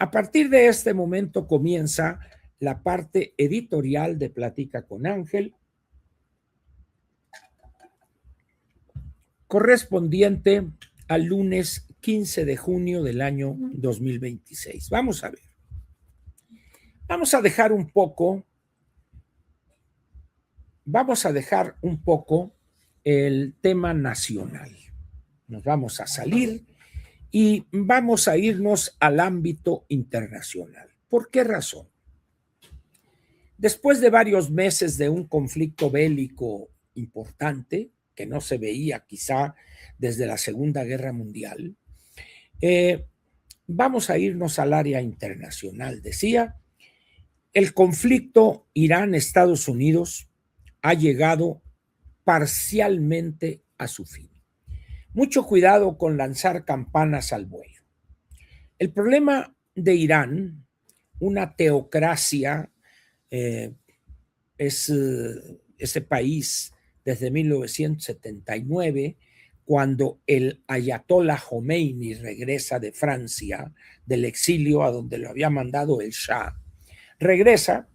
A partir de este momento comienza la parte editorial de Platica con Ángel, correspondiente al lunes 15 de junio del año 2026. Vamos a ver. Vamos a dejar un poco el tema nacional. Nos vamos a salir y vamos a irnos al ámbito internacional. ¿Por qué razón? Después de varios meses de un conflicto bélico importante, que no se veía quizá desde la Segunda Guerra Mundial, vamos a irnos al área internacional. Decía, el conflicto Irán-Estados Unidos ha llegado parcialmente a su fin. Mucho cuidado con lanzar campanas al vuelo. El problema de Irán, una teocracia, es ese país desde 1979, cuando el ayatollah Khomeini regresa de Francia, del exilio a donde lo había mandado el Shah, regresa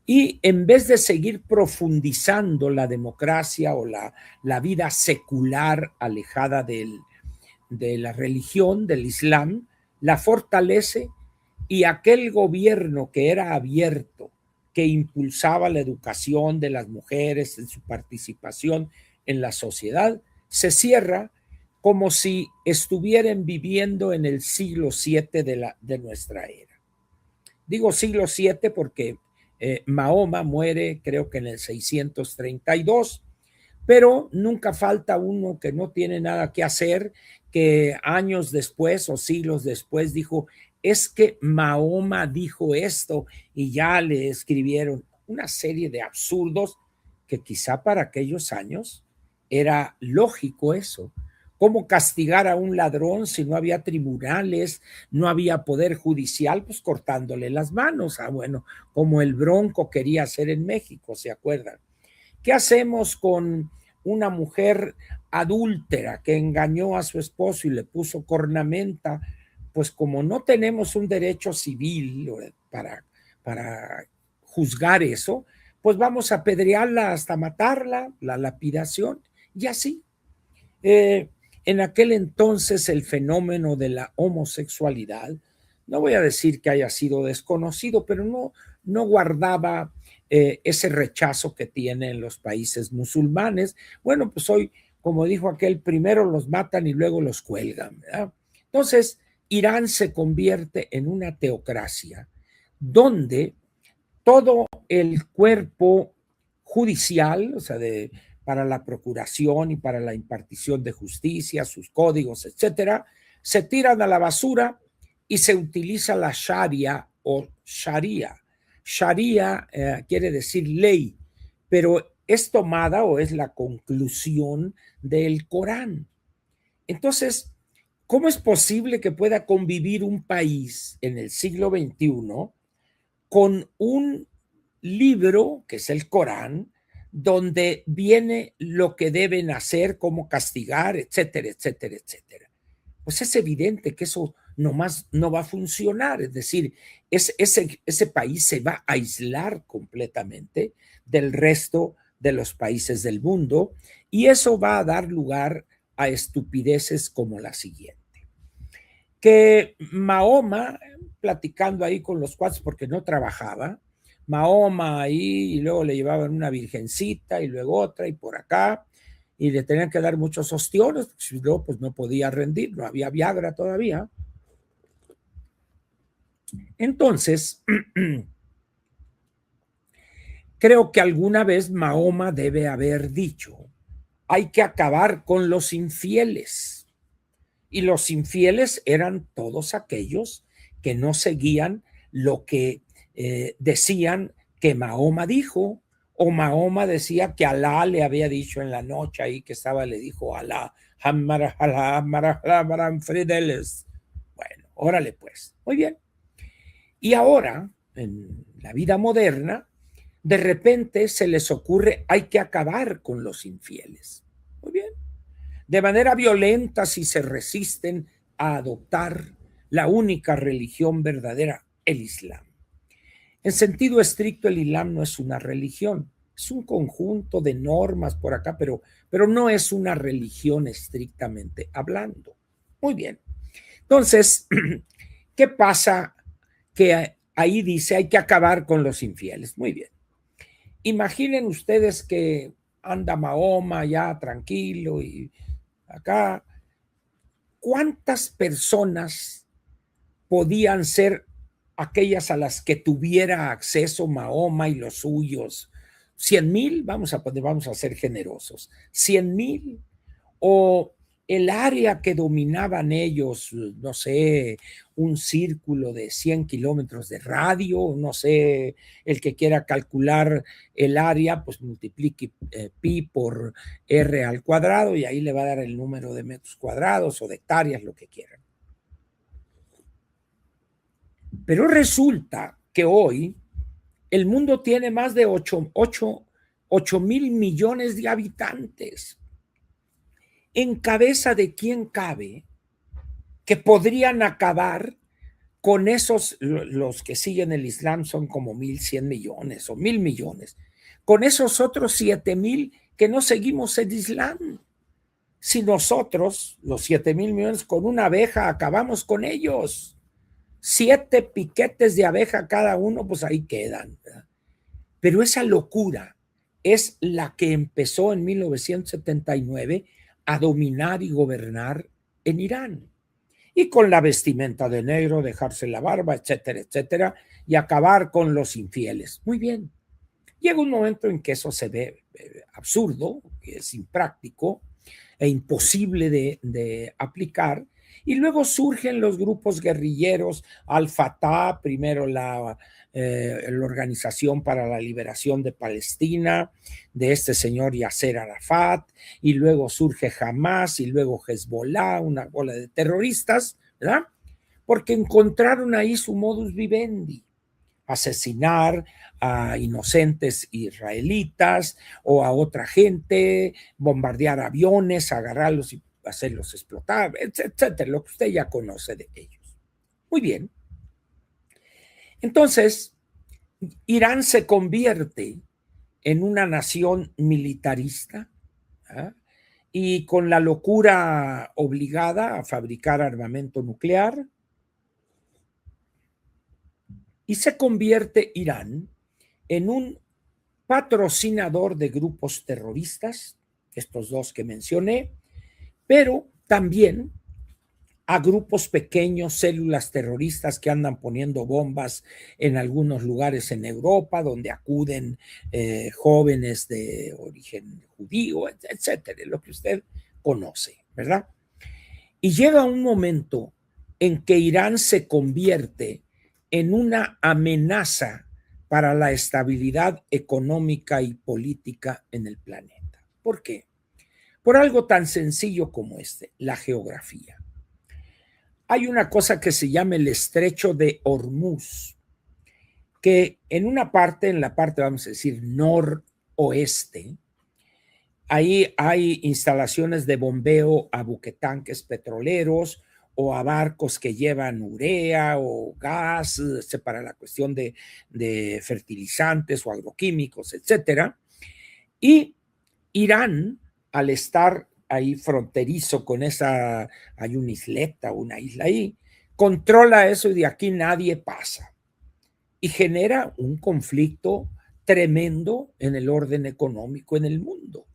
y en vez de seguir profundizando la democracia o la vida secular alejada de la religión, del Islam, la fortalece, y aquel gobierno que era abierto, que impulsaba la educación de las mujeres en su participación en la sociedad, se cierra como si estuvieran viviendo en el siglo VII de nuestra era. Digo siglo VII porque Mahoma muere creo que en el 632, pero nunca falta uno que no tiene nada que hacer, que años después o siglos después dijo, es que Mahoma dijo esto, y ya le escribieron una serie de absurdos que quizá para aquellos años era lógico eso. ¿Cómo castigar a un ladrón si no había tribunales, no había poder judicial? Pues cortándole las manos. Bueno, como el Bronco quería hacer en México, ¿se acuerdan? ¿Qué hacemos con una mujer adúltera que engañó a su esposo y le puso cornamenta? Pues como no tenemos un derecho civil para juzgar eso, pues vamos a apedrearla hasta matarla, la lapidación, y así. En aquel entonces el fenómeno de la homosexualidad, no voy a decir que haya sido desconocido, pero no guardaba ese rechazo que tienen los países musulmanes. Bueno, pues hoy, como dijo aquel, primero los matan y luego los cuelgan, ¿verdad? Entonces, Irán se convierte en una teocracia donde todo el cuerpo judicial, o sea, para la procuración y para la impartición de justicia, sus códigos, etcétera, se tiran a la basura y se utiliza la sharia o sharia. Sharia quiere decir ley, pero es tomada o es la conclusión del Corán. Entonces, ¿cómo es posible que pueda convivir un país en el siglo XXI con un libro, que es el Corán, donde viene lo que deben hacer, cómo castigar, etcétera, etcétera, etcétera? Pues es evidente que eso nomás no va a funcionar. Es decir, ese país se va a aislar completamente del resto de los países del mundo, y eso va a dar lugar a estupideces como la siguiente. Que Mahoma, platicando ahí con los cuates porque no trabajaba, Mahoma ahí, y luego le llevaban una virgencita y luego otra y por acá, y le tenían que dar muchos ostiones, porque luego pues no podía rendir, no había Viagra todavía. Entonces, creo que alguna vez Mahoma debe haber dicho, hay que acabar con los infieles. Y los infieles eran todos aquellos que no seguían lo que decían que Mahoma dijo, o Mahoma decía que Alá le había dicho en la noche ahí que estaba, le dijo Alá, bueno, órale pues, muy bien. Y ahora, en la vida moderna, de repente se les ocurre, hay que acabar con los infieles. Muy bien. De manera violenta, si se resisten a adoptar la única religión verdadera, el Islam. En sentido estricto, el Islam no es una religión, es un conjunto de normas por acá, pero no es una religión estrictamente hablando. Muy bien. Entonces, ¿qué pasa? Que ahí dice hay que acabar con los infieles. Muy bien. Imaginen ustedes que anda Mahoma ya tranquilo y acá. ¿Cuántas personas podían ser aquellas a las que tuviera acceso Mahoma y los suyos? ¿100,000? Vamos a ser generosos. ¿100,000? O el área que dominaban ellos, no sé, un círculo de 100 kilómetros de radio, no sé, el que quiera calcular el área, pues multiplique pi por r al cuadrado y ahí le va a dar el número de metros cuadrados o de hectáreas, lo que quieran. Pero resulta que hoy el mundo tiene más de 8,000 millones de habitantes. ¿En cabeza de quién cabe que podrían acabar con esos? Los que siguen el Islam son como 1,100 millones o 1,000 millones, con esos otros 7,000 que no seguimos el Islam. Si nosotros, los 7,000 millones, con una abeja acabamos con ellos, 7 piquetes de abeja cada uno, pues ahí quedan, ¿verdad? Pero esa locura es la que empezó en 1979 a dominar y gobernar en Irán. Y con la vestimenta de negro, dejarse la barba, etcétera, etcétera, y acabar con los infieles. Muy bien. Llega un momento en que eso se ve absurdo, que es impráctico e imposible de aplicar, y luego surgen los grupos guerrilleros, Al-Fatah, primero la Organización para la Liberación de Palestina, de este señor Yasser Arafat, y luego surge Hamas, y luego Hezbollah, una bola de terroristas, ¿verdad? Porque encontraron ahí su modus vivendi, asesinar a inocentes israelitas o a otra gente, bombardear aviones, agarrarlos y hacerlos explotar, etcétera, lo que usted ya conoce de ellos. Muy bien. Entonces, Irán se convierte en una nación militarista, ¿eh? Y con la locura obligada a fabricar armamento nuclear, y se convierte Irán en un patrocinador de grupos terroristas, estos dos que mencioné, pero también a grupos pequeños, células terroristas que andan poniendo bombas en algunos lugares en Europa, donde acuden jóvenes de origen judío, etcétera, lo que usted conoce, ¿verdad? Y llega un momento en que Irán se convierte en una amenaza para la estabilidad económica y política en el planeta. ¿Por qué? Por algo tan sencillo como la geografía. Hay una cosa que se llama el estrecho de Hormuz, que en una parte, en la parte, vamos a decir, noroeste, ahí hay instalaciones de bombeo a buquetanques petroleros o a barcos que llevan urea o gas para la cuestión de fertilizantes o agroquímicos, etcétera. Y Irán, al estar ahí fronterizo con esa, hay una isleta, una isla ahí, controla eso y de aquí nadie pasa. Y genera un conflicto tremendo en el orden económico en el mundo.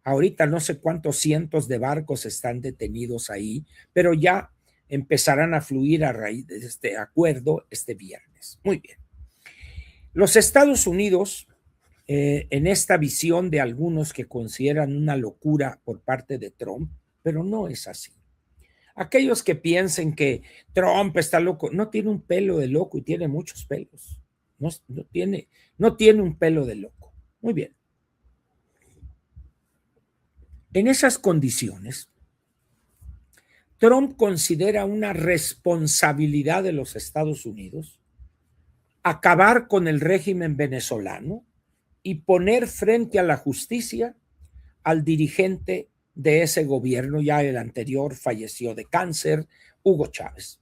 Ahorita no sé cuántos cientos de barcos están detenidos ahí, pero ya empezarán a fluir a raíz de este acuerdo este viernes. Muy bien. Los Estados Unidos, en esta visión de algunos que consideran una locura por parte de Trump, pero no es así. Aquellos que piensen que Trump está loco, no tiene un pelo de loco y tiene muchos pelos. No tiene un pelo de loco. Muy bien. En esas condiciones, Trump considera una responsabilidad de los Estados Unidos acabar con el régimen venezolano y poner frente a la justicia al dirigente de ese gobierno, ya el anterior falleció de cáncer, Hugo Chávez.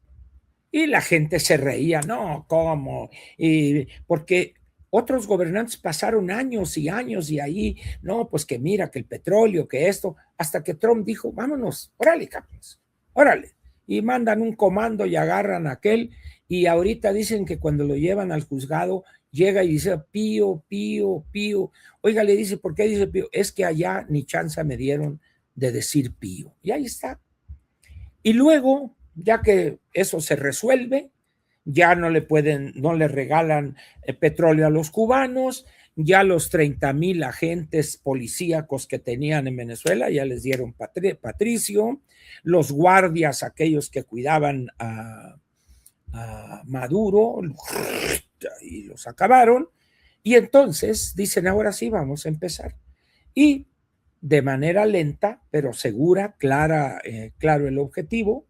Y la gente se reía, no, ¿cómo? Y porque otros gobernantes pasaron años y años y ahí, no, pues que mira, que el petróleo, que esto, hasta que Trump dijo, vámonos, órale, capos, órale. Y mandan un comando y agarran a aquel, y ahorita dicen que cuando lo llevan al juzgado, llega y dice, pío, pío, pío. Oiga, le dice, ¿por qué dice pío? Es que allá ni chance me dieron de decir pío. Y ahí está. Y luego, ya que eso se resuelve, ya no le regalan petróleo a los cubanos, ya los 30,000 agentes policíacos que tenían en Venezuela ya les dieron patricio, los guardias, aquellos que cuidaban a Maduro, y los acabaron, y entonces dicen, ahora sí vamos a empezar. Y de manera lenta, pero segura, claro el objetivo,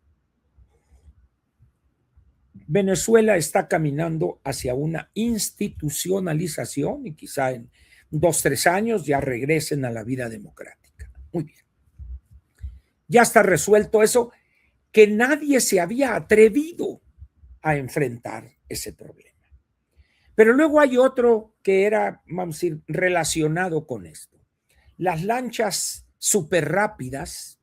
Venezuela está caminando hacia una institucionalización y quizá en 2, 3 años ya regresen a la vida democrática. Muy bien. Ya está resuelto eso, que nadie se había atrevido a enfrentar ese problema. Pero luego hay otro que era, vamos a decir, relacionado con esto. Las lanchas súper rápidas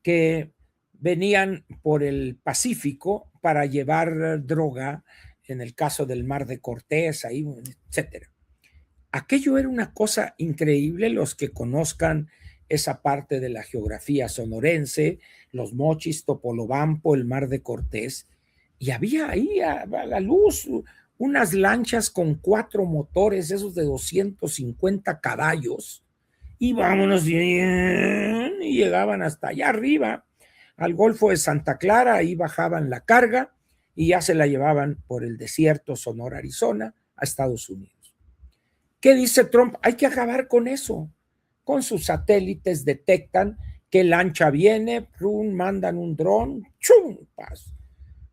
que venían por el Pacífico para llevar droga, en el caso del Mar de Cortés, ahí, etcétera. Aquello era una cosa increíble, los que conozcan esa parte de la geografía sonorense, los Mochis, Topolobampo, el Mar de Cortés, y había ahí a la luz unas lanchas con 4 motores, esos de 250 caballos, y vámonos bien, y llegaban hasta allá arriba, al Golfo de Santa Clara, ahí bajaban la carga y ya se la llevaban por el desierto Sonora, Arizona, a Estados Unidos. ¿Qué dice Trump? Hay que acabar con eso. Con sus satélites detectan qué lancha viene, mandan un dron, ¡chum! Paz.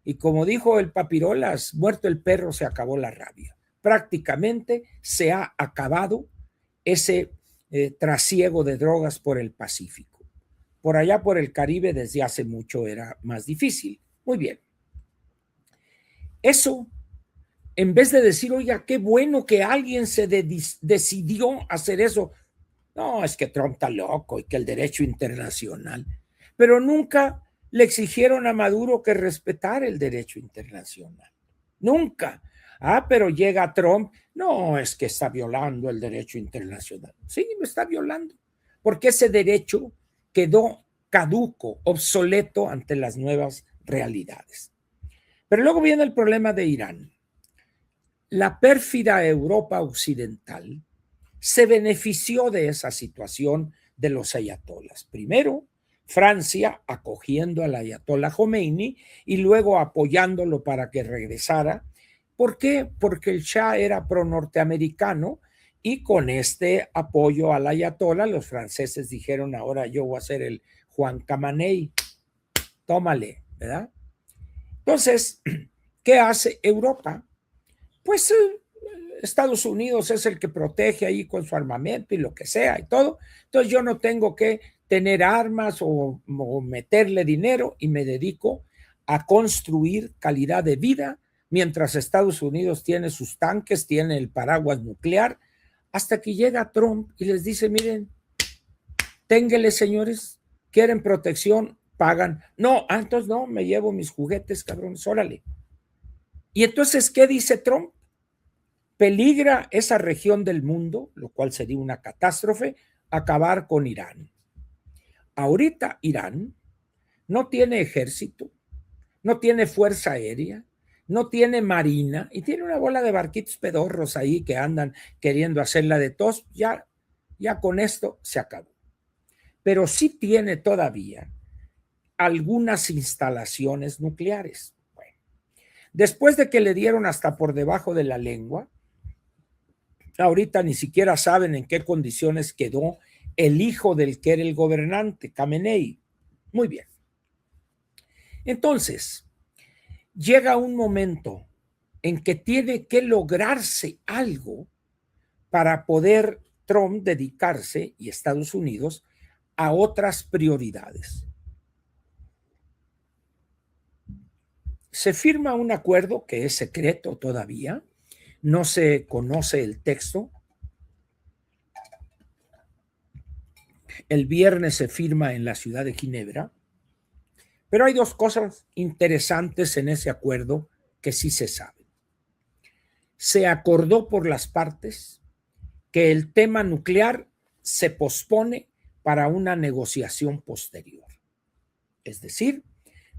Y como dijo el Papirolas, muerto el perro, se acabó la rabia. Prácticamente se ha acabado ese trasiego de drogas por el Pacífico. Por allá por el Caribe desde hace mucho era más difícil. Muy bien. Eso, en vez de decir, oiga, qué bueno que alguien se decidió hacer eso. No, es que Trump está loco y que el derecho internacional. Pero nunca le exigieron a Maduro que respetara el derecho internacional. Nunca. Ah, pero llega Trump. No, es que está violando el derecho internacional. Sí, lo está violando. Porque ese derecho quedó caduco, obsoleto ante las nuevas realidades. Pero luego viene el problema de Irán. La pérfida Europa occidental se benefició de esa situación de los ayatolas. Primero, Francia acogiendo al ayatolá Khomeini y luego apoyándolo para que regresara. ¿Por qué? Porque el Shah era pro-norteamericano y con este apoyo al ayatolá los franceses dijeron, ahora yo voy a ser el Juan Camaney, tómale, ¿verdad? Entonces, ¿qué hace Europa? Pues Estados Unidos es el que protege ahí con su armamento y lo que sea y todo. Entonces yo no tengo que tener armas o meterle dinero y me dedico a construir calidad de vida mientras Estados Unidos tiene sus tanques, tiene el paraguas nuclear, hasta que llega Trump y les dice, miren, ténganle señores, quieren protección, pagan. No, entonces no, me llevo mis juguetes, cabrones, órale. Y entonces, ¿qué dice Trump? Peligra esa región del mundo, lo cual sería una catástrofe, acabar con Irán. Ahorita Irán no tiene ejército, no tiene fuerza aérea, no tiene marina y tiene una bola de barquitos pedorros ahí que andan queriendo hacerla de tos. Ya con esto se acabó. Pero sí tiene todavía algunas instalaciones nucleares. Bueno, después de que le dieron hasta por debajo de la lengua, ahorita ni siquiera saben en qué condiciones quedó el hijo del que era el gobernante, Khamenei. Muy bien. Entonces, llega un momento en que tiene que lograrse algo para poder Trump dedicarse y Estados Unidos a otras prioridades. Se firma un acuerdo que es secreto todavía, no se conoce el texto. El viernes se firma en la ciudad de Ginebra, pero hay dos cosas interesantes en ese acuerdo que sí se saben. Se acordó por las partes que el tema nuclear se pospone para una negociación posterior. Es decir,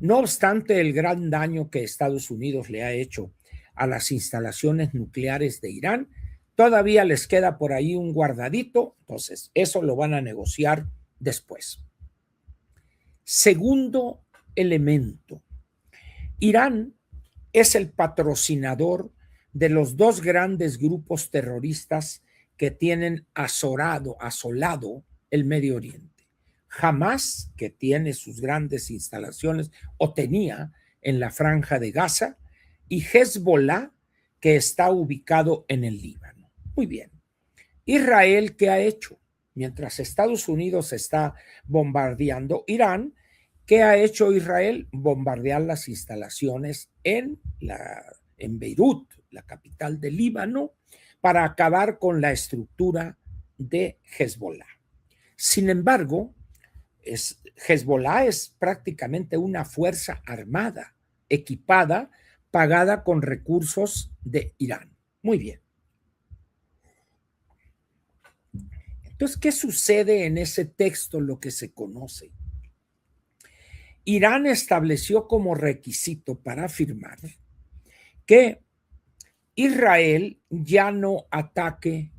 no obstante el gran daño que Estados Unidos le ha hecho a las instalaciones nucleares de Irán, todavía les queda por ahí un guardadito, entonces eso lo van a negociar después. Segundo elemento, Irán es el patrocinador de los dos grandes grupos terroristas que tienen asolado el Medio Oriente. Hamas, que tiene sus grandes instalaciones o tenía en la Franja de Gaza, y Hezbollah, que está ubicado en el Líbano. Muy bien. Israel, ¿qué ha hecho? Mientras Estados Unidos está bombardeando Irán, ¿qué ha hecho Israel? Bombardear las instalaciones en Beirut, la capital del Líbano, para acabar con la estructura de Hezbollah. Sin embargo, Hezbollah es prácticamente una fuerza armada, equipada, pagada con recursos de Irán. Muy bien. Entonces, ¿qué sucede en ese texto, lo que se conoce? Irán estableció como requisito para firmar que Israel ya no ataque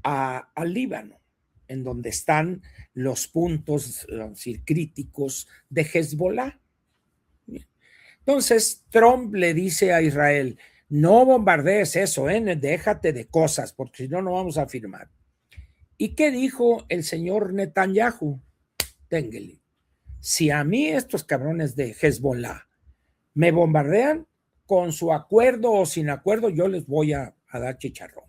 al Líbano, en donde están los puntos, vamos a decir, críticos de Hezbollah. Entonces, Trump le dice a Israel, no bombardees eso, déjate de cosas, porque si no, no vamos a firmar. ¿Y qué dijo el señor Netanyahu? Téngale. Si a mí estos cabrones de Hezbollah me bombardean, con su acuerdo o sin acuerdo, yo les voy a dar chicharrón.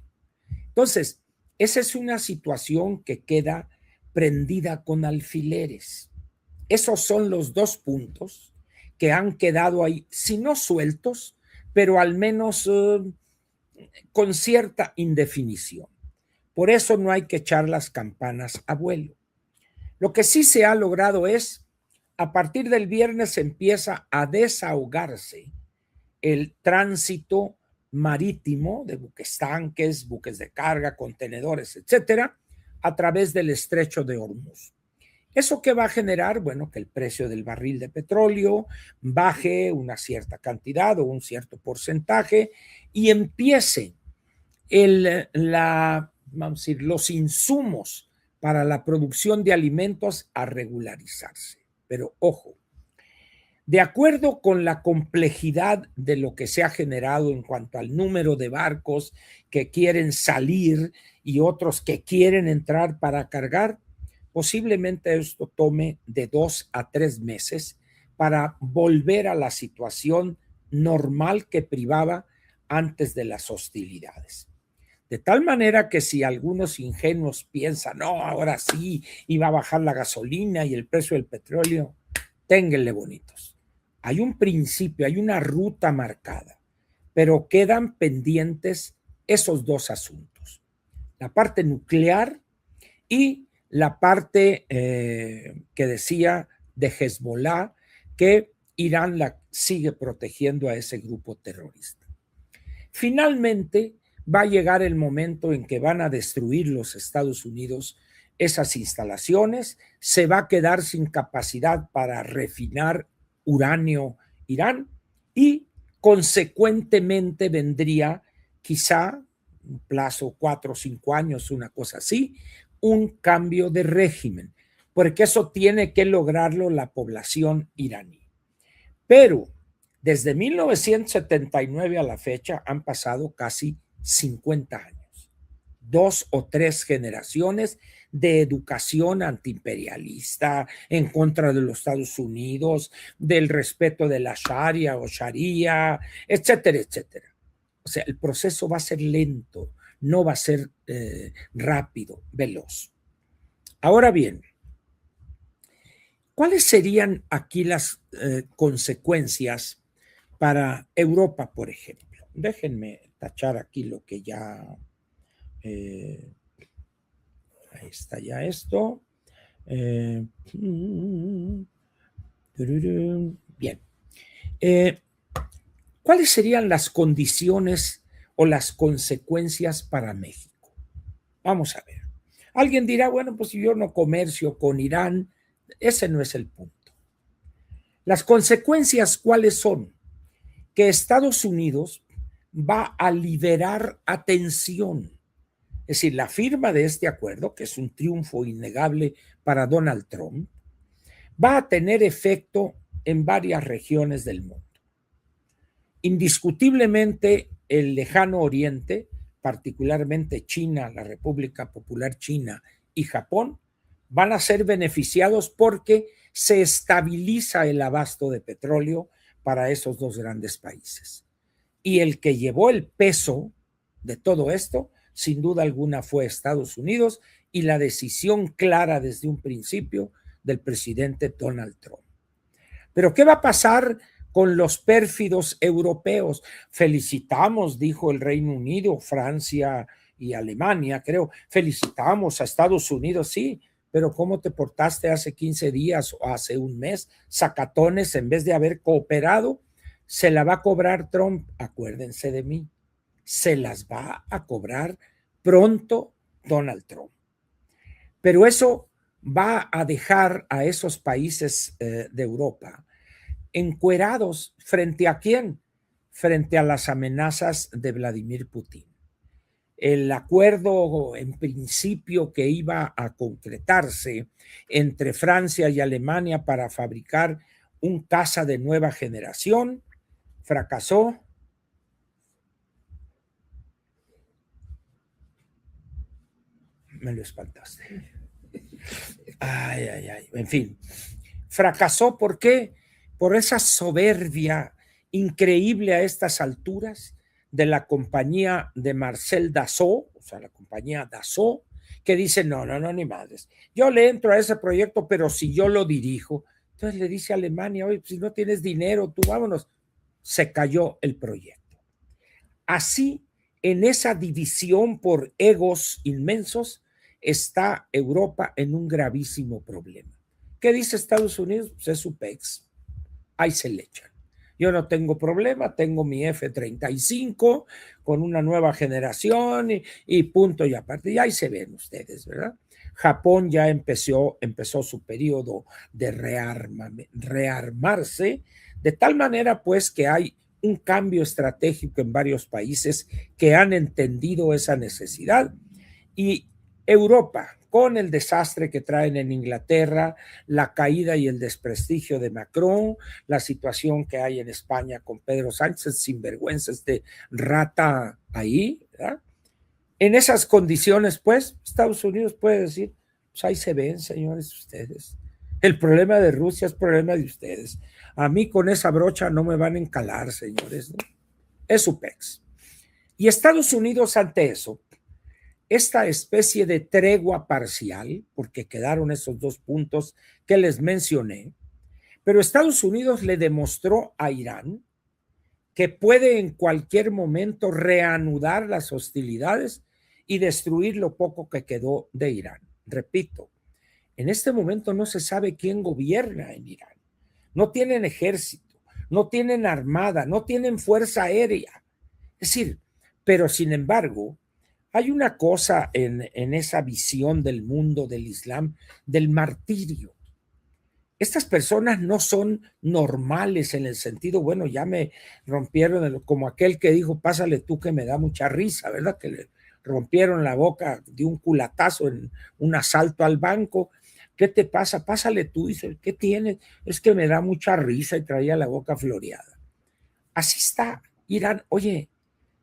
Entonces, esa es una situación que queda prendida con alfileres. Esos son los dos puntos que han quedado ahí, si no sueltos, pero al menos con cierta indefinición. Por eso no hay que echar las campanas a vuelo. Lo que sí se ha logrado es, a partir del viernes empieza a desahogarse el tránsito marítimo de buques tanques, buques de carga, contenedores, etcétera, a través del estrecho de Hormuz. ¿Eso qué va a generar? Bueno, que el precio del barril de petróleo baje una cierta cantidad o un cierto porcentaje y empiece vamos a decir, los insumos para la producción de alimentos a regularizarse. Pero ojo, de acuerdo con la complejidad de lo que se ha generado en cuanto al número de barcos que quieren salir y otros que quieren entrar para cargar, posiblemente esto tome de 2 a 3 meses para volver a la situación normal que privaba antes de las hostilidades. De tal manera que si algunos ingenuos piensan, no, ahora sí, iba a bajar la gasolina y el precio del petróleo, ténganle bonitos. Hay un principio, hay una ruta marcada, pero quedan pendientes esos dos asuntos, la parte nuclear y la parte que decía de Hezbollah, que Irán la sigue protegiendo a ese grupo terrorista. Finalmente, va a llegar el momento en que van a destruir los Estados Unidos esas instalaciones, se va a quedar sin capacidad para refinar uranio Irán y consecuentemente vendría quizá un plazo 4 o 5 años, una cosa así, un cambio de régimen, porque eso tiene que lograrlo la población iraní. Pero desde 1979 a la fecha han pasado casi 50 años, 2 o 3 generaciones de educación antiimperialista en contra de los Estados Unidos, del respeto de la Sharia o Sharia, etcétera, etcétera. O sea, el proceso va a ser lento, no va a ser rápido, veloz. Ahora bien, ¿cuáles serían aquí las consecuencias para Europa, por ejemplo. Déjenme tachar aquí lo que ya... ahí está ya esto. Bien. ¿Cuáles serían las condiciones o las consecuencias para México? Vamos a ver. Alguien dirá, bueno, pues si yo no comercio con Irán, ese no es el punto. Las consecuencias, ¿cuáles son? Que Estados Unidos va a liberar atención. Es decir, la firma de este acuerdo, que es un triunfo innegable para Donald Trump, va a tener efecto en varias regiones del mundo. Indiscutiblemente, el lejano oriente, particularmente China, la República Popular China y Japón, van a ser beneficiados porque se estabiliza el abasto de petróleo para esos dos grandes países. Y el que llevó el peso de todo esto, sin duda alguna, fue Estados Unidos y la decisión clara desde un principio del presidente Donald Trump. Pero ¿qué va a pasar con los pérfidos europeos? Felicitamos, dijo el Reino Unido, Francia y Alemania, creo. Felicitamos a Estados Unidos, sí, pero ¿cómo te portaste hace 15 días o hace un mes? Sacatones, en vez de haber cooperado, se la va a cobrar Trump. Acuérdense de mí, se las va a cobrar pronto Donald Trump. Pero eso va a dejar a esos países de Europa encuerados frente a quién, frente a las amenazas de Vladimir Putin. El acuerdo en principio que iba a concretarse entre Francia y Alemania para fabricar un caza de nueva generación fracasó. Me lo espantaste. Ay, ay, ay. En fin, fracasó. ¿Por qué? Por esa soberbia increíble a estas alturas de la compañía de Marcel Dassault, o sea, la compañía Dassault, que dice, no, ni madres. Yo le entro a ese proyecto, pero si yo lo dirijo. Entonces le dice a Alemania, oye, si no tienes dinero, tú vámonos. Se cayó el proyecto. Así, en esa división por egos inmensos, está Europa en un gravísimo problema. ¿Qué dice Estados Unidos? Pues es su PEX. Ahí se le echan. Yo no tengo problema, tengo mi F-35 con una nueva generación y punto y aparte. Y ahí se ven ustedes, ¿verdad? Japón ya empezó su periodo de rearmarse, de tal manera pues que hay un cambio estratégico en varios países que han entendido esa necesidad. Y Europa, con el desastre que traen en Inglaterra, la caída y el desprestigio de Macron, la situación que hay en España con Pedro Sánchez, sinvergüenza, rata ahí, ¿verdad? En esas condiciones, pues, Estados Unidos puede decir, pues ahí se ven, señores, ustedes. El problema de Rusia es problema de ustedes. A mí con esa brocha no me van a encalar, señores, ¿no? Es su PEX. Y Estados Unidos ante eso, esta especie de tregua parcial, porque quedaron esos dos puntos que les mencioné, pero Estados Unidos le demostró a Irán que puede en cualquier momento reanudar las hostilidades y destruir lo poco que quedó de Irán. Repito, en este momento no se sabe quién gobierna en Irán. No tienen ejército, no tienen armada, no tienen fuerza aérea. Es decir, pero sin embargo, hay una cosa en esa visión del mundo del Islam, del martirio. Estas personas no son normales en el sentido, bueno, ya me rompieron, como aquel que dijo, pásale tú que me da mucha risa, ¿verdad? Que le rompieron la boca de un culatazo en un asalto al banco. ¿Qué te pasa? Pásale tú. Dice, ¿qué tienes? Es que me da mucha risa y traía la boca floreada. Así está Irán. Oye,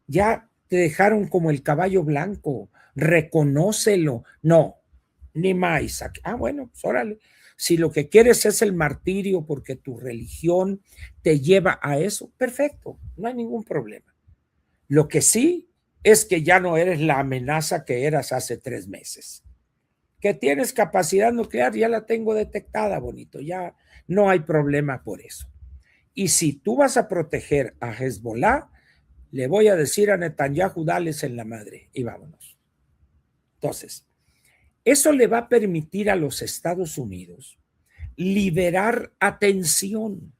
ya te dejaron como el caballo blanco, reconócelo. No, ni más. Bueno, pues órale. Si lo que quieres es el martirio porque tu religión te lleva a eso, perfecto, no hay ningún problema. Lo que sí es que ya no eres la amenaza que eras hace 3 meses. Que tienes capacidad nuclear, ya la tengo detectada, bonito, ya no hay problema por eso. Y si tú vas a proteger a Hezbollah, le voy a decir a Netanyahu, dales en la madre y vámonos. Entonces, eso le va a permitir a los Estados Unidos liberar atención.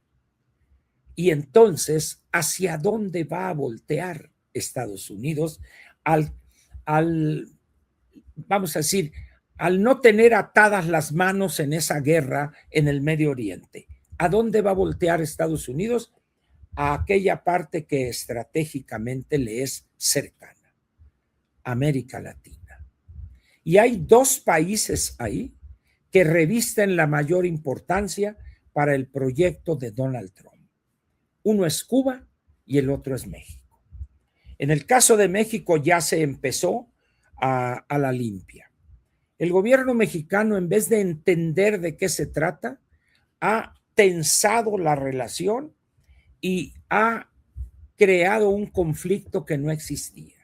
Y entonces, ¿hacia dónde va a voltear Estados Unidos vamos a decir, al no tener atadas las manos en esa guerra en el Medio Oriente? ¿A dónde va a voltear Estados Unidos? A aquella parte que estratégicamente le es cercana, América Latina. Y hay dos países ahí que revisten la mayor importancia para el proyecto de Donald Trump. Uno es Cuba y el otro es México. En el caso de México ya se empezó a la limpia. El gobierno mexicano, en vez de entender de qué se trata, ha tensado la relación y ha creado un conflicto que no existía.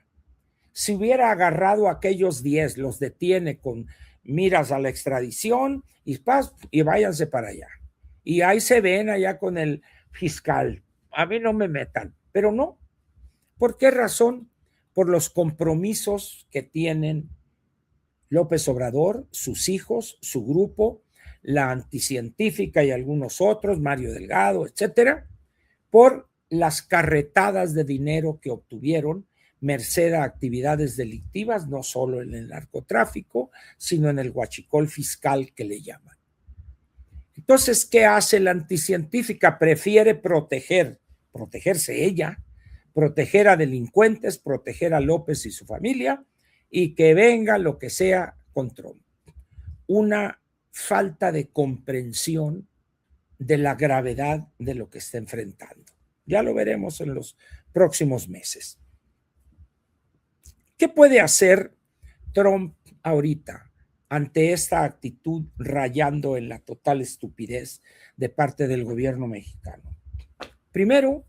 Si hubiera agarrado a aquellos 10, los detiene con miras a la extradición y váyanse para allá. Y ahí se ven allá con el fiscal. A mí no me metan, pero no. ¿Por qué razón? Por los compromisos que tienen López Obrador, sus hijos, su grupo, la anticientífica y algunos otros, Mario Delgado, etcétera, por las carretadas de dinero que obtuvieron merced a actividades delictivas, no solo en el narcotráfico, sino en el huachicol fiscal que le llaman. Entonces, ¿qué hace la anticientífica? Prefiere protegerse ella, proteger a delincuentes, proteger a López y su familia, y que venga lo que sea con Trump. Una falta de comprensión de la gravedad de lo que está enfrentando. Ya lo veremos en los próximos meses. ¿Qué puede hacer Trump ahorita ante esta actitud rayando en la total estupidez de parte del gobierno mexicano? Primero,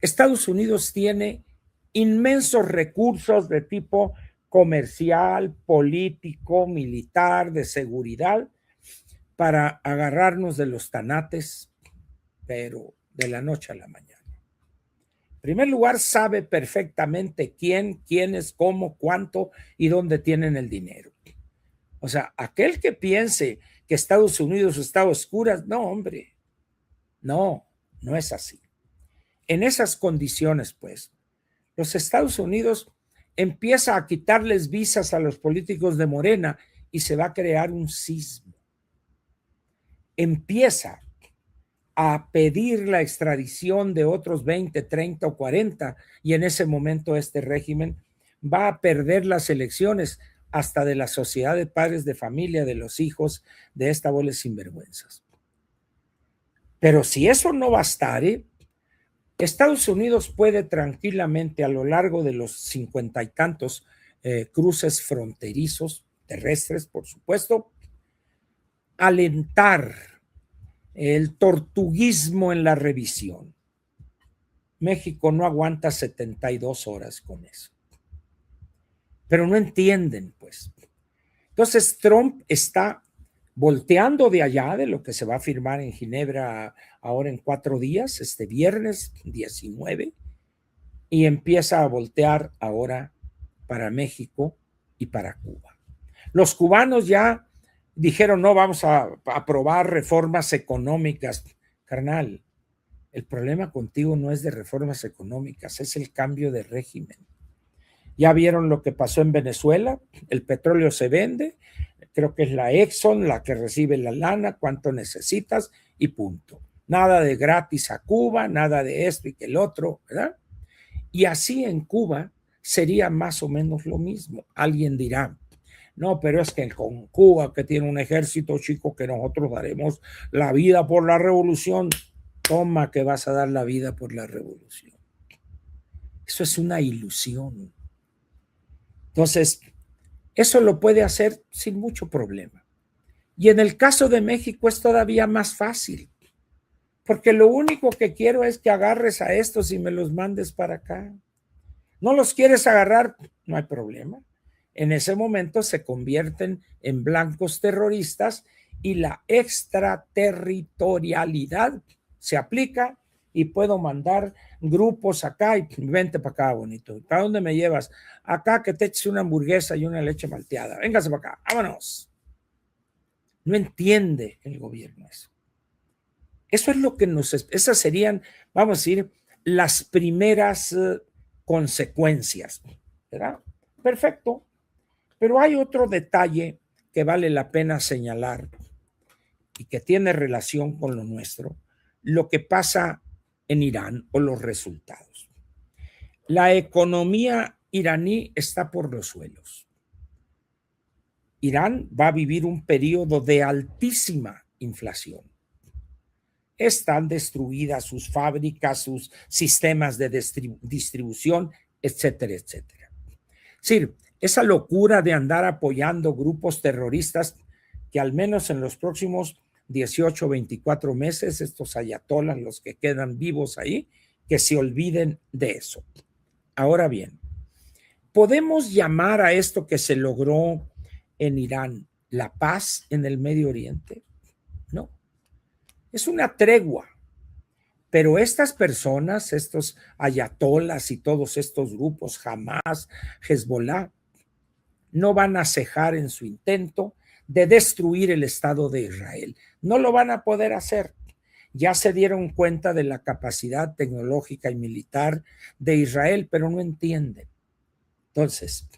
Estados Unidos tiene inmensos recursos de tipo comercial, político, militar, de seguridad, para agarrarnos de los tanates, pero de la noche a la mañana. En primer lugar, sabe perfectamente quiénes, cómo, cuánto y dónde tienen el dinero. O sea, aquel que piense que Estados Unidos está a oscuras, no, hombre, no es así. En esas condiciones, pues, los Estados Unidos empieza a quitarles visas a los políticos de Morena y se va a crear un sismo. Empieza a pedir la extradición de otros 20, 30 o 40 y en ese momento este régimen va a perder las elecciones hasta de la sociedad de padres de familia, de los hijos de esta bola de sinvergüenzas. Pero si eso no bastare, Estados Unidos puede tranquilamente a lo largo de los 50 y tantos cruces fronterizos, terrestres, por supuesto, alentar el tortuguismo en la revisión. México no aguanta 72 horas con eso. Pero no entienden, pues. Entonces Trump está volteando de allá de lo que se va a firmar en Ginebra ahora en 4 días, este viernes 19, y empieza a voltear ahora para México y para Cuba. Los cubanos ya dijeron, no, vamos a aprobar reformas económicas. Carnal, el problema contigo no es de reformas económicas, es el cambio de régimen. Ya vieron lo que pasó en Venezuela, el petróleo se vende, creo que es la Exxon la que recibe la lana, cuánto necesitas y punto. Nada de gratis a Cuba, nada de esto y que el otro, ¿verdad? Y así en Cuba sería más o menos lo mismo. Alguien dirá, no, pero es que con Cuba, que tiene un ejército chico, que nosotros daremos la vida por la revolución. Toma que vas a dar la vida por la revolución. Eso es una ilusión. Entonces, eso lo puede hacer sin mucho problema. Y en el caso de México es todavía más fácil, porque lo único que quiero es que agarres a estos y me los mandes para acá. ¿No los quieres agarrar? No hay problema. En ese momento se convierten en blancos terroristas y la extraterritorialidad se aplica y puedo mandar grupos acá y vente para acá, bonito. ¿Para dónde me llevas? Acá que te eches una hamburguesa y una leche malteada. Véngase para acá, vámonos. No entiende el gobierno eso. Eso es lo que esas serían, vamos a decir, las primeras consecuencias, ¿verdad? Perfecto. Pero hay otro detalle que vale la pena señalar y que tiene relación con lo nuestro, lo que pasa en Irán o los resultados. La economía iraní está por los suelos. Irán va a vivir un periodo de altísima inflación. Están destruidas sus fábricas, sus sistemas de distribución, etcétera, etcétera. Es decir, esa locura de andar apoyando grupos terroristas que al menos en los próximos 18 o 24 meses, estos ayatolas, los que quedan vivos ahí, que se olviden de eso. Ahora bien, ¿podemos llamar a esto que se logró en Irán la paz en el Medio Oriente? No. Es una tregua. Pero estas personas, estos ayatolas y todos estos grupos, Hamas, Hezbollah, no van a cejar en su intento de destruir el Estado de Israel. No lo van a poder hacer. Ya se dieron cuenta de la capacidad tecnológica y militar de Israel, pero no entienden. Entonces,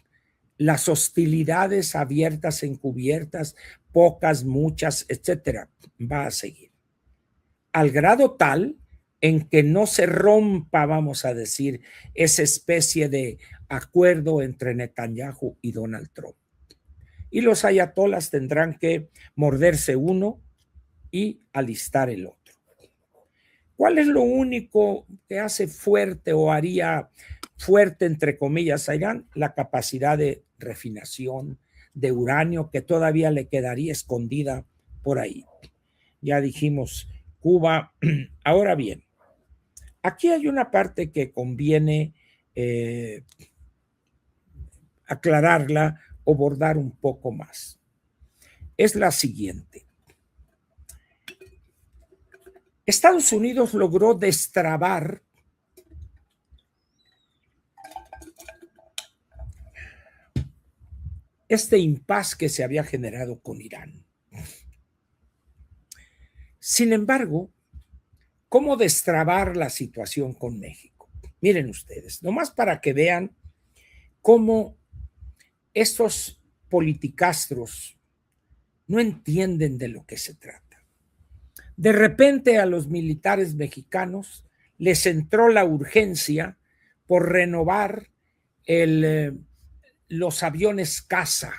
las hostilidades abiertas, encubiertas, pocas, muchas, etcétera, va a seguir. Al grado tal en que no se rompa, vamos a decir, esa especie de acuerdo entre Netanyahu y Donald Trump. Y los ayatolas tendrán que morderse uno y alistar el otro. ¿Cuál es lo único que hace fuerte o haría fuerte, entre comillas, a Irán? La capacidad de refinación de uranio que todavía le quedaría escondida por ahí. Ya dijimos Cuba. Ahora bien, aquí hay una parte que conviene aclararla o bordar un poco más. Es la siguiente. Estados Unidos logró destrabar este impasse que se había generado con Irán. Sin embargo, ¿cómo destrabar la situación con México? Miren ustedes, nomás para que vean cómo estos politicastros no entienden de lo que se trata. De repente a los militares mexicanos les entró la urgencia por renovar los aviones caza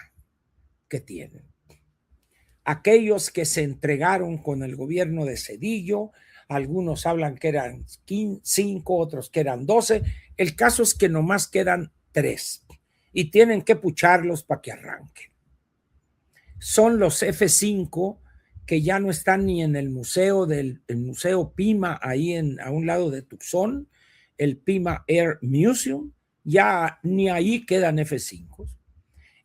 que tienen. Aquellos que se entregaron con el gobierno de Zedillo, algunos hablan que eran 5, otros que eran 12. El caso es que nomás quedan 3 y tienen que pucharlos para que arranquen. Son los F-5 que ya no están ni en el museo museo Pima, ahí a un lado de Tucson, el Pima Air Museum, ya ni ahí quedan F-5.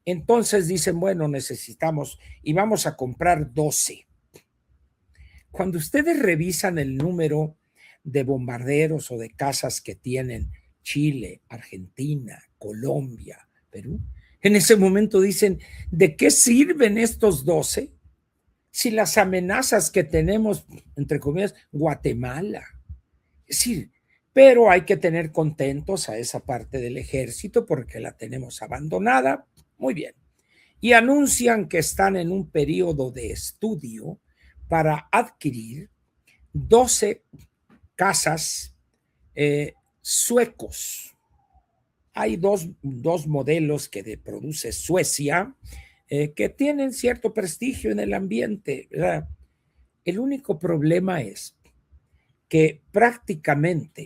Entonces dicen, bueno, necesitamos y vamos a comprar 12. Cuando ustedes revisan el número de bombarderos o de cazas que tienen Chile, Argentina, Colombia, Perú, en ese momento dicen, ¿de qué sirven estos 12? Si las amenazas que tenemos, entre comillas, Guatemala. Es decir, pero hay que tener contentos a esa parte del ejército porque la tenemos abandonada. Muy bien. Y anuncian que están en un periodo de estudio para adquirir 12 cazas suecos. Hay dos modelos que produce Suecia que tienen cierto prestigio en el ambiente, ¿verdad? El único problema es que prácticamente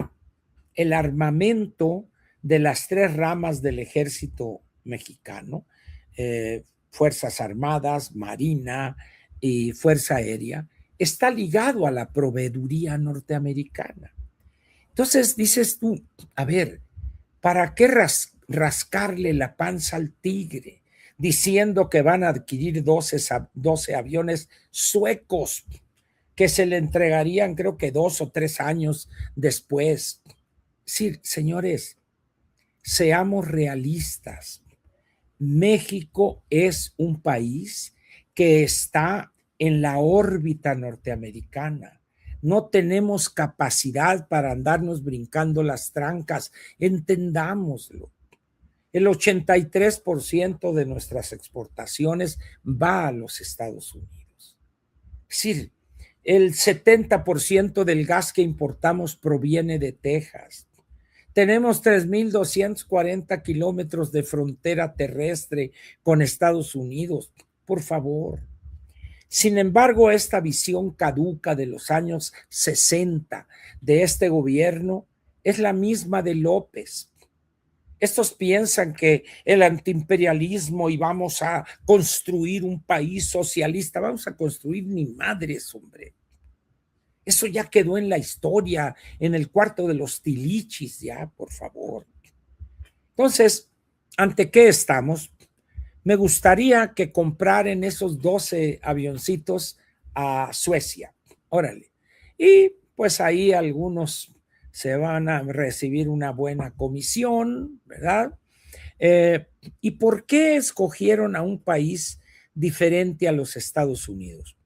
el armamento de las 3 ramas del ejército mexicano, Fuerzas Armadas, Marina y Fuerza Aérea, está ligado a la proveeduría norteamericana. Entonces dices tú, a ver, ¿para qué rascarle la panza al tigre diciendo que van a adquirir 12 aviones suecos? que se le entregarían creo que 2 o 3 años después. Sí, señores, seamos realistas. México es un país que está en la órbita norteamericana. No tenemos capacidad para andarnos brincando las trancas, entendámoslo. El 83% de nuestras exportaciones va a los Estados Unidos. Es decir, el 70% del gas que importamos proviene de Texas. Tenemos 3.240 kilómetros de frontera terrestre con Estados Unidos. Por favor. Sin embargo, esta visión caduca de los años 60 de este gobierno es la misma de López. Estos piensan que el antiimperialismo y vamos a construir un país socialista, vamos a construir ni madres, hombre. Eso ya quedó en la historia, en el cuarto de los tilichis, ya, por favor. Entonces, ¿ante qué estamos? Me gustaría que compraran esos 12 avioncitos a Suecia. Órale. Y pues ahí algunos se van a recibir una buena comisión, ¿verdad? ¿Y por qué escogieron a un país diferente a los Estados Unidos?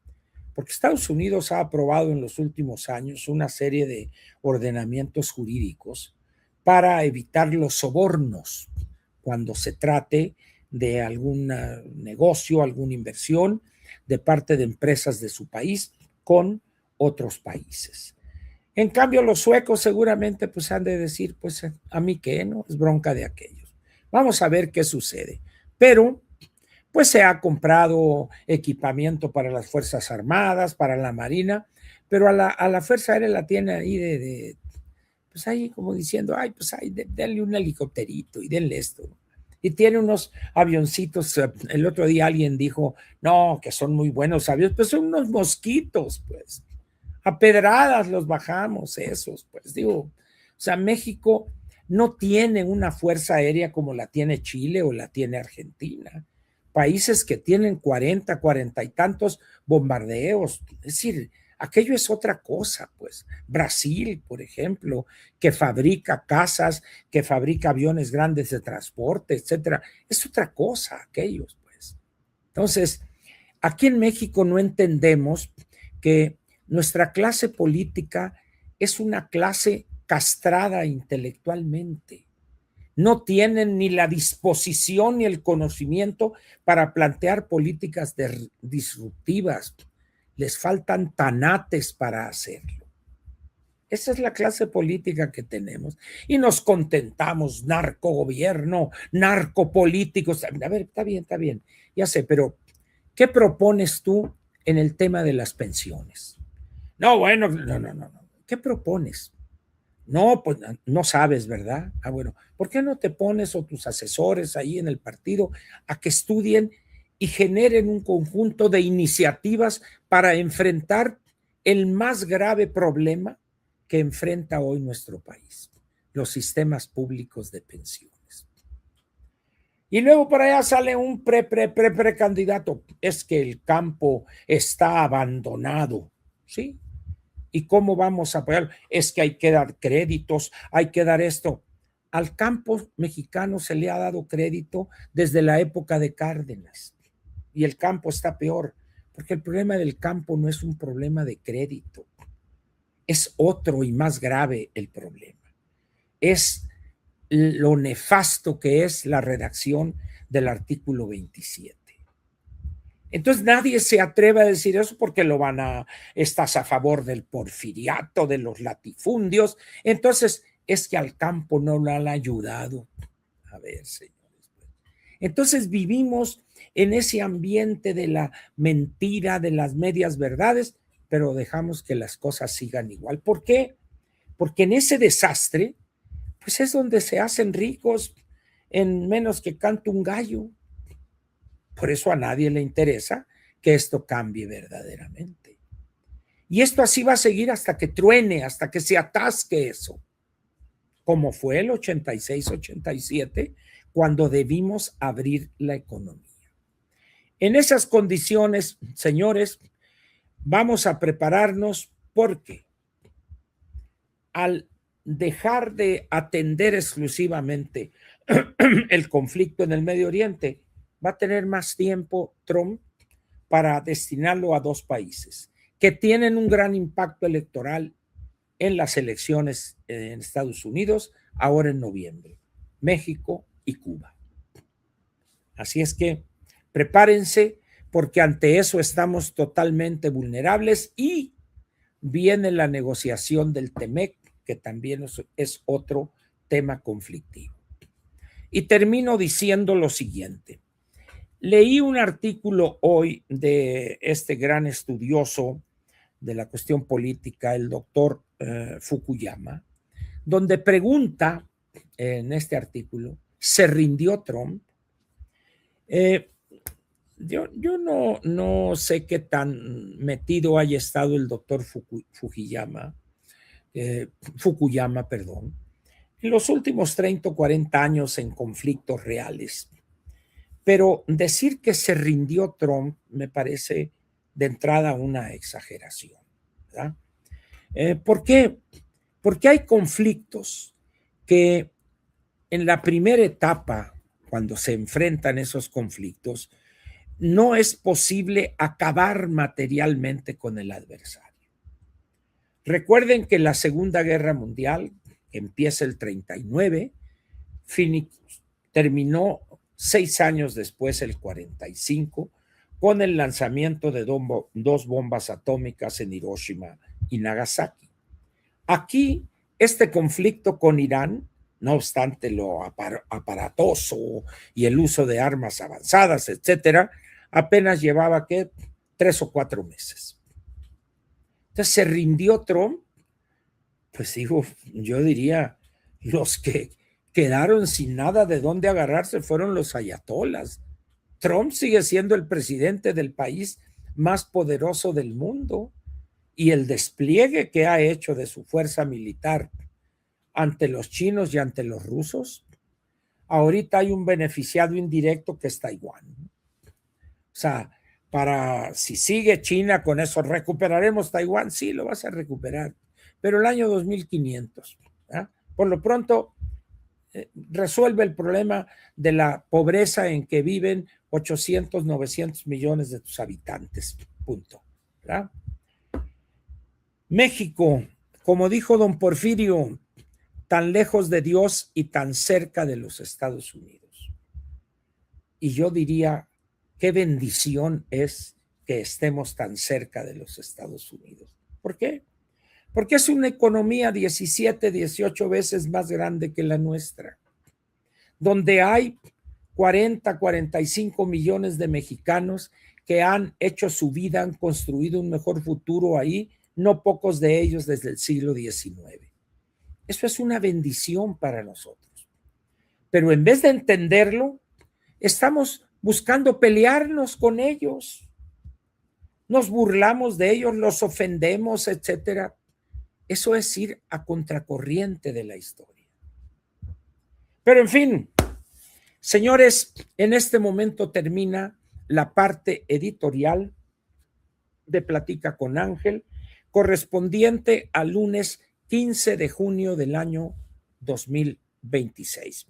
Porque Estados Unidos ha aprobado en los últimos años una serie de ordenamientos jurídicos para evitar los sobornos cuando se trate de algún negocio, alguna inversión de parte de empresas de su país con otros países. En cambio, los suecos seguramente pues han de decir, pues a mí qué, ¿no? Es bronca de aquellos. Vamos a ver qué sucede. Pero pues se ha comprado equipamiento para las Fuerzas Armadas, para la Marina, pero a la Fuerza Aérea la tiene ahí pues ahí como diciendo, ay, pues ahí denle un helicópterito y denle esto. Y tiene unos avioncitos, el otro día alguien dijo, no, que son muy buenos aviones, pues son unos mosquitos, pues. A pedradas los bajamos esos, pues digo, o sea, México no tiene una fuerza aérea como la tiene Chile o la tiene Argentina. Países que tienen 40 y tantos bombardeos. Es decir, aquello es otra cosa, pues. Brasil, por ejemplo, que fabrica casas, que fabrica aviones grandes de transporte, etcétera. Es otra cosa aquellos, pues. Entonces, aquí en México no entendemos que nuestra clase política es una clase castrada intelectualmente. No tienen ni la disposición ni el conocimiento para plantear políticas disruptivas. Les faltan tanates para hacerlo. Esa es la clase política que tenemos. Y nos contentamos, narcogobierno, narcopolíticos. A ver, está bien, ya sé, pero ¿qué propones tú en el tema de las pensiones? No, bueno, no. ¿Qué propones? No, pues no sabes, ¿verdad? Ah, bueno, ¿por qué no te pones o tus asesores ahí en el partido a que estudien y generen un conjunto de iniciativas para enfrentar el más grave problema que enfrenta hoy nuestro país, los sistemas públicos de pensiones? Y luego por allá sale un precandidato. Es que el campo está abandonado, ¿sí? ¿Y cómo vamos a apoyarlo? Es que hay que dar créditos, hay que dar esto. Al campo mexicano se le ha dado crédito desde la época de Cárdenas. Y el campo está peor, porque el problema del campo no es un problema de crédito. Es otro y más grave el problema. Es lo nefasto que es la redacción del artículo 27. Entonces nadie se atreve a decir eso porque estás a favor del porfiriato, de los latifundios. Entonces es que al campo no lo han ayudado. A ver, señores. Entonces vivimos en ese ambiente de la mentira, de las medias verdades, pero dejamos que las cosas sigan igual. ¿Por qué? Porque en ese desastre, pues es donde se hacen ricos en menos que cante un gallo. Por eso a nadie le interesa que esto cambie verdaderamente. Y esto así va a seguir hasta que truene, hasta que se atasque eso, como fue el 86-87, cuando debimos abrir la economía. En esas condiciones, señores, Vamos a prepararnos porque al dejar de atender exclusivamente el conflicto en el Medio Oriente, va a tener más tiempo Trump para destinarlo a dos países que tienen un gran impacto electoral en las elecciones en Estados Unidos, ahora en noviembre, México y Cuba. Así es que prepárense porque ante eso estamos totalmente vulnerables y viene la negociación del TEMEC, que también es otro tema conflictivo. Y termino diciendo lo siguiente. Leí un artículo hoy de este gran estudioso de la cuestión política, el doctor Fukuyama, donde pregunta en este artículo, ¿se rindió Trump? Yo no sé qué tan metido haya estado el doctor Fukuyama, perdón, en los últimos 30 o 40 años en conflictos reales. Pero decir que se rindió Trump me parece de entrada una exageración, ¿verdad? ¿Por qué? Porque hay conflictos que en la primera etapa, cuando se enfrentan esos conflictos, no es posible acabar materialmente con el adversario. Recuerden que la Segunda Guerra Mundial, que empieza el 39, terminó 6 años después, el 45, con el lanzamiento de dos bombas atómicas en Hiroshima y Nagasaki. Aquí, este conflicto con Irán, no obstante lo aparatoso y el uso de armas avanzadas, etcétera, apenas llevaba, ¿qué? 3 o 4 meses. Entonces, ¿se rindió Trump? Pues digo, yo diría, los que quedaron sin nada de dónde agarrarse fueron los ayatolas. Trump sigue siendo el presidente del país más poderoso del mundo y el despliegue que ha hecho de su fuerza militar ante los chinos y ante los rusos, ahorita hay un beneficiado indirecto que es Taiwán. O sea, si sigue China con eso, ¿recuperaremos Taiwán? Sí, lo vas a recuperar, pero el año 2500. ¿verdad? Por lo pronto, resuelve el problema de la pobreza en que viven 800, 900 millones de tus habitantes. Punto. ¿verdad? México, como dijo don Porfirio, tan lejos de Dios y tan cerca de los Estados Unidos. Y yo diría, qué bendición es que estemos tan cerca de los Estados Unidos. ¿Por qué? Porque es una economía 17, 18 veces más grande que la nuestra, donde hay 40, 45 millones de mexicanos que han hecho su vida, han construido un mejor futuro ahí, no pocos de ellos desde el siglo XIX. Eso es una bendición para nosotros. Pero en vez de entenderlo, estamos buscando pelearnos con ellos. Nos burlamos de ellos, los ofendemos, etcétera. Eso es ir a contracorriente de la historia. Pero en fin, señores, en este momento termina la parte editorial de Platica con Ángel, correspondiente al lunes 15 de junio del año 2026.